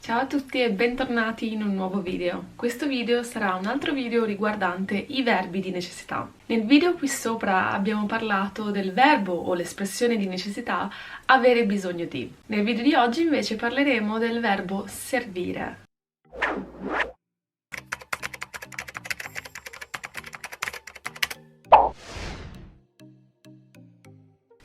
Ciao a tutti e bentornati in un nuovo video. Questo video sarà un altro video riguardante i verbi di necessità. Nel video qui sopra abbiamo parlato del verbo o l'espressione di necessità avere bisogno di. Nel video di oggi invece parleremo del verbo servire.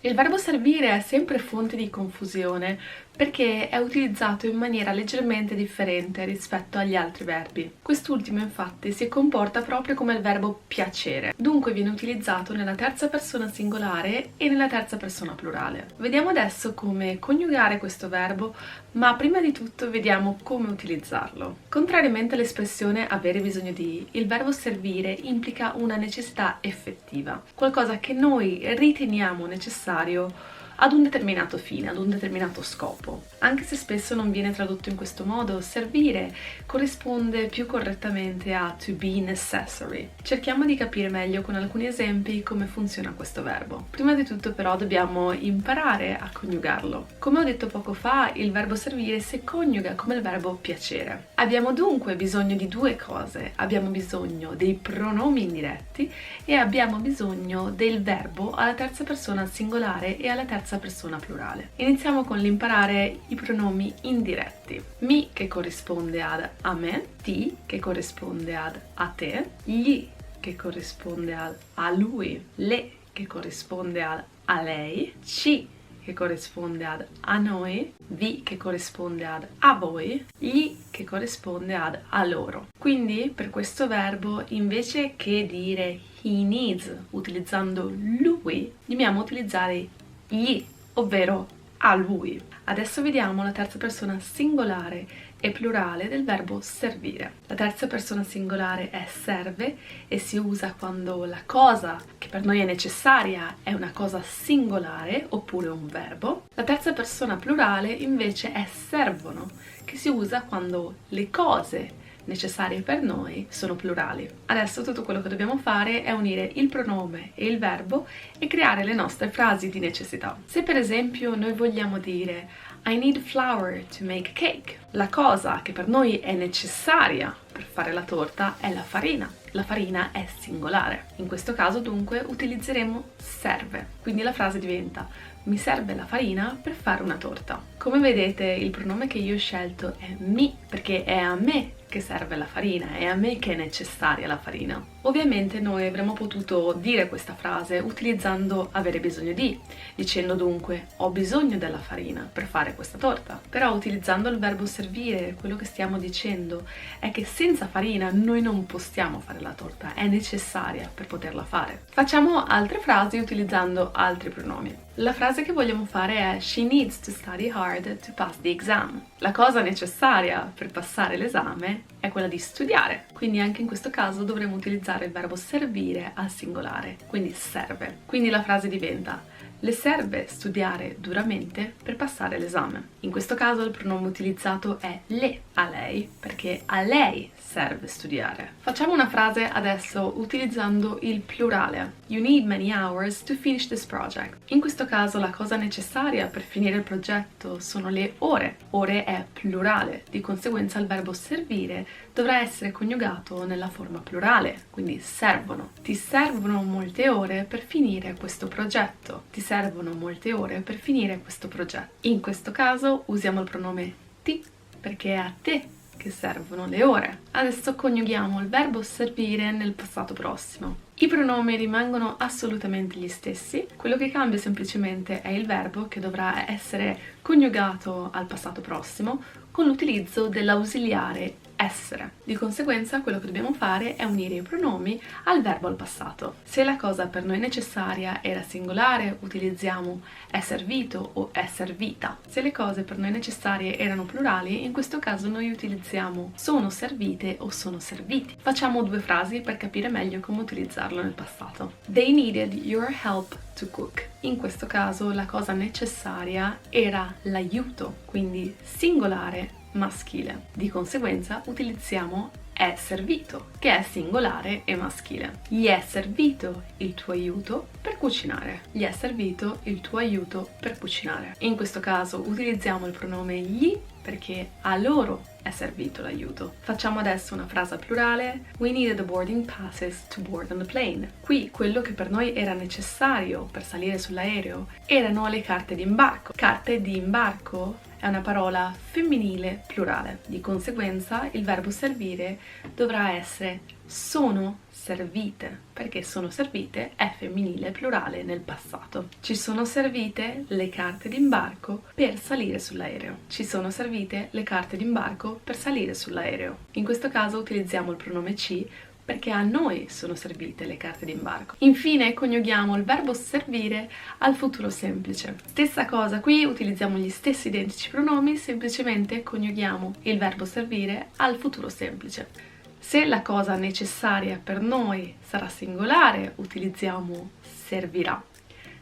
Il verbo servire è sempre fonte di confusione perché è utilizzato in maniera leggermente differente rispetto agli altri verbi. Quest'ultimo infatti si comporta proprio come il verbo piacere, dunque viene utilizzato nella terza persona singolare e nella terza persona plurale. Vediamo adesso come coniugare questo verbo, ma prima di tutto vediamo come utilizzarlo. Contrariamente all'espressione avere bisogno di, il verbo servire implica una necessità effettiva, qualcosa che noi riteniamo necessario ad un determinato fine, ad un determinato scopo. Anche se spesso non viene tradotto in questo modo, servire corrisponde più correttamente a to be necessary. Cerchiamo di capire meglio con alcuni esempi come funziona questo verbo. Prima di tutto però dobbiamo imparare a coniugarlo. Come ho detto poco fa, il verbo servire si coniuga come il verbo piacere. Abbiamo dunque bisogno di due cose. Abbiamo bisogno dei pronomi indiretti e abbiamo bisogno del verbo alla terza persona singolare e alla terza persona plurale. Iniziamo con l'imparare i pronomi indiretti. Mi che corrisponde ad a me, ti che corrisponde ad a te, gli che corrisponde ad a lui, le che corrisponde ad a lei, ci che corrisponde ad a noi, vi che corrisponde ad a voi, gli che corrisponde ad a loro. Quindi per questo verbo invece che dire he needs utilizzando lui, dobbiamo utilizzare gli, ovvero a lui. Adesso vediamo la terza persona singolare e plurale del verbo servire. La terza persona singolare è serve e si usa quando la cosa che per noi è necessaria è una cosa singolare oppure un verbo. La terza persona plurale invece è servono, che si usa quando le cose necessarie per noi sono plurali. Adesso tutto quello che dobbiamo fare è unire il pronome e il verbo e creare le nostre frasi di necessità. Se per esempio noi vogliamo dire I need flour to make a cake, la cosa che per noi è necessaria per fare la torta è la farina. La farina è singolare. In questo caso dunque utilizzeremo serve. Quindi la frase diventa mi serve la farina per fare una torta. Come vedete il pronome che io ho scelto è mi perché è a me che serve la farina, è a me che è necessaria la farina. Ovviamente noi avremmo potuto dire questa frase utilizzando avere bisogno di, dicendo dunque ho bisogno della farina per fare questa torta. Però utilizzando il verbo servire, quello che stiamo dicendo è che senza farina noi non possiamo fare la torta, è necessaria per poterla fare. Facciamo altre frasi utilizzando altri pronomi. La frase che vogliamo fare è she needs to study hard to pass the exam. La cosa necessaria per passare l'esame è quella di studiare, quindi anche in questo caso dovremo utilizzare il verbo servire al singolare, quindi serve. Quindi la frase diventa le serve studiare duramente per passare l'esame. In questo caso il pronome utilizzato è le a lei perché a lei serve studiare. Facciamo una frase adesso utilizzando il plurale. You need many hours to finish this project. In questo caso la cosa necessaria per finire il progetto sono le ore. Ore è plurale, di conseguenza il verbo servire dovrà essere coniugato nella forma plurale, quindi servono. Ti servono molte ore per finire questo progetto. Ti servono molte ore per finire questo progetto. In questo caso usiamo il pronome ti perché è a te che servono le ore. Adesso coniughiamo il verbo servire nel passato prossimo. I pronomi rimangono assolutamente gli stessi, quello che cambia semplicemente è il verbo che dovrà essere coniugato al passato prossimo con l'utilizzo dell'ausiliare essere. Di conseguenza quello che dobbiamo fare è unire i pronomi al verbo al passato. Se la cosa per noi necessaria era singolare, utilizziamo è servito o è servita. Se le cose per noi necessarie erano plurali, in questo caso noi utilizziamo sono servite o sono serviti. Facciamo due frasi per capire meglio come utilizzarlo nel passato. They needed your help to cook. In questo caso la cosa necessaria era l'aiuto, quindi singolare maschile. Di conseguenza utilizziamo è servito, che è singolare e maschile. Gli è servito il tuo aiuto per cucinare. Gli è servito il tuo aiuto per cucinare. In questo caso utilizziamo il pronome gli perché a loro è servito l'aiuto. Facciamo adesso una frase plurale. We needed the boarding passes to board on the plane. Qui quello che per noi era necessario per salire sull'aereo erano le carte di imbarco. Carte di imbarco è una parola femminile plurale. Di conseguenza il verbo servire dovrà essere sono servite, perché sono servite è femminile plurale nel passato. Ci sono servite le carte d'imbarco per salire sull'aereo. Ci sono servite le carte d'imbarco per salire sull'aereo. In questo caso utilizziamo il pronome ci perché a noi sono servite le carte d'imbarco. Infine coniughiamo il verbo servire al futuro semplice. Stessa cosa qui, utilizziamo gli stessi identici pronomi, semplicemente coniughiamo il verbo servire al futuro semplice. Se la cosa necessaria per noi sarà singolare, utilizziamo servirà.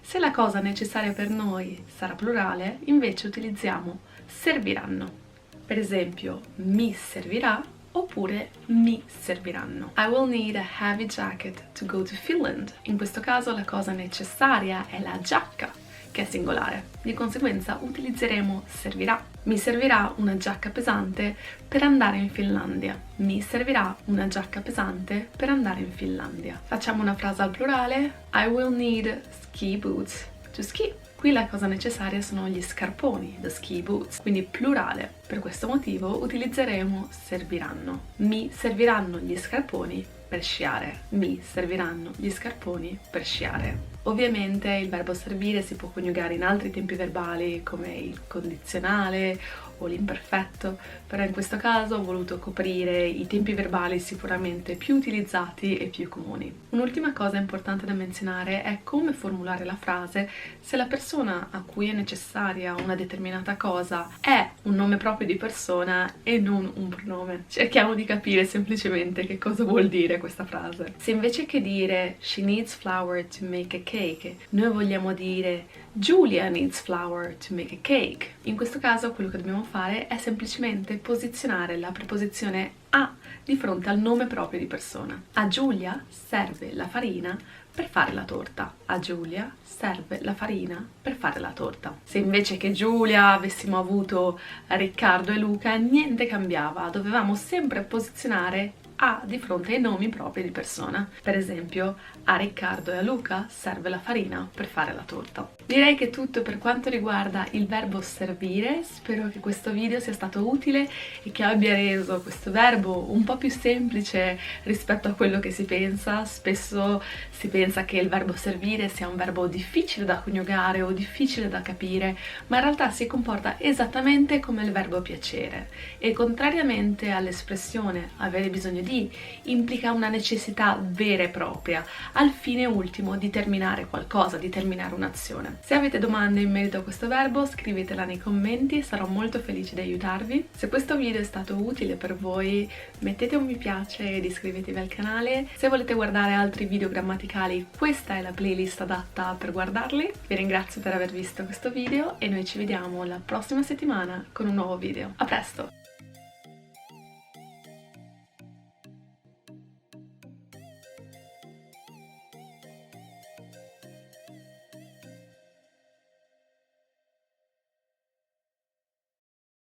Se la cosa necessaria per noi sarà plurale, invece utilizziamo serviranno. Per esempio, mi servirà oppure mi serviranno. I will need a heavy jacket to go to Finland. In questo caso la cosa necessaria è la giacca, che è singolare. Di conseguenza utilizzeremo servirà. Mi servirà una giacca pesante per andare in Finlandia. Mi servirà una giacca pesante per andare in Finlandia. Facciamo una frase al plurale. I will need ski boots to ski. Qui la cosa necessaria sono gli scarponi, the ski boots, quindi plurale. Per questo motivo utilizzeremo serviranno. Mi serviranno gli scarponi per sciare. Mi serviranno gli scarponi per sciare. Ovviamente il verbo servire si può coniugare in altri tempi verbali come il condizionale o l'imperfetto, però in questo caso ho voluto coprire i tempi verbali sicuramente più utilizzati e più comuni. Un'ultima cosa importante da menzionare è come formulare la frase se la persona a cui è necessaria una determinata cosa è un nome proprio di persona e non un pronome. Cerchiamo di capire semplicemente che cosa vuol dire questa frase. Se invece che dire she needs flour to make a cake, noi vogliamo dire Julia needs flour to make a cake. In questo caso quello che dobbiamo fare è semplicemente posizionare la preposizione a di fronte al nome proprio di persona. A Giulia serve la farina per fare la torta. A Giulia serve la farina per fare la torta. Se invece che Giulia avessimo avuto Riccardo e Luca, niente cambiava, dovevamo sempre posizionare a di fronte ai nomi propri di persona. Per esempio, a Riccardo e a Luca serve la farina per fare la torta. Direi che è tutto per quanto riguarda il verbo servire. Spero che questo video sia stato utile e che abbia reso questo verbo un po' più semplice rispetto a quello che si pensa. Spesso si pensa che il verbo servire sia un verbo difficile da coniugare o difficile da capire, ma in realtà si comporta esattamente come il verbo piacere e contrariamente all'espressione avere bisogno di, implica una necessità vera e propria al fine ultimo di terminare qualcosa, di terminare un'azione. Se avete domande in merito a questo verbo scrivetela nei commenti, sarò molto felice di aiutarvi. Se questo video è stato utile per voi mettete un mi piace ed iscrivetevi al canale. Se volete guardare altri video grammaticali questa è la playlist adatta per guardarli. Vi ringrazio per aver visto questo video e noi ci vediamo la prossima settimana con un nuovo video. A presto!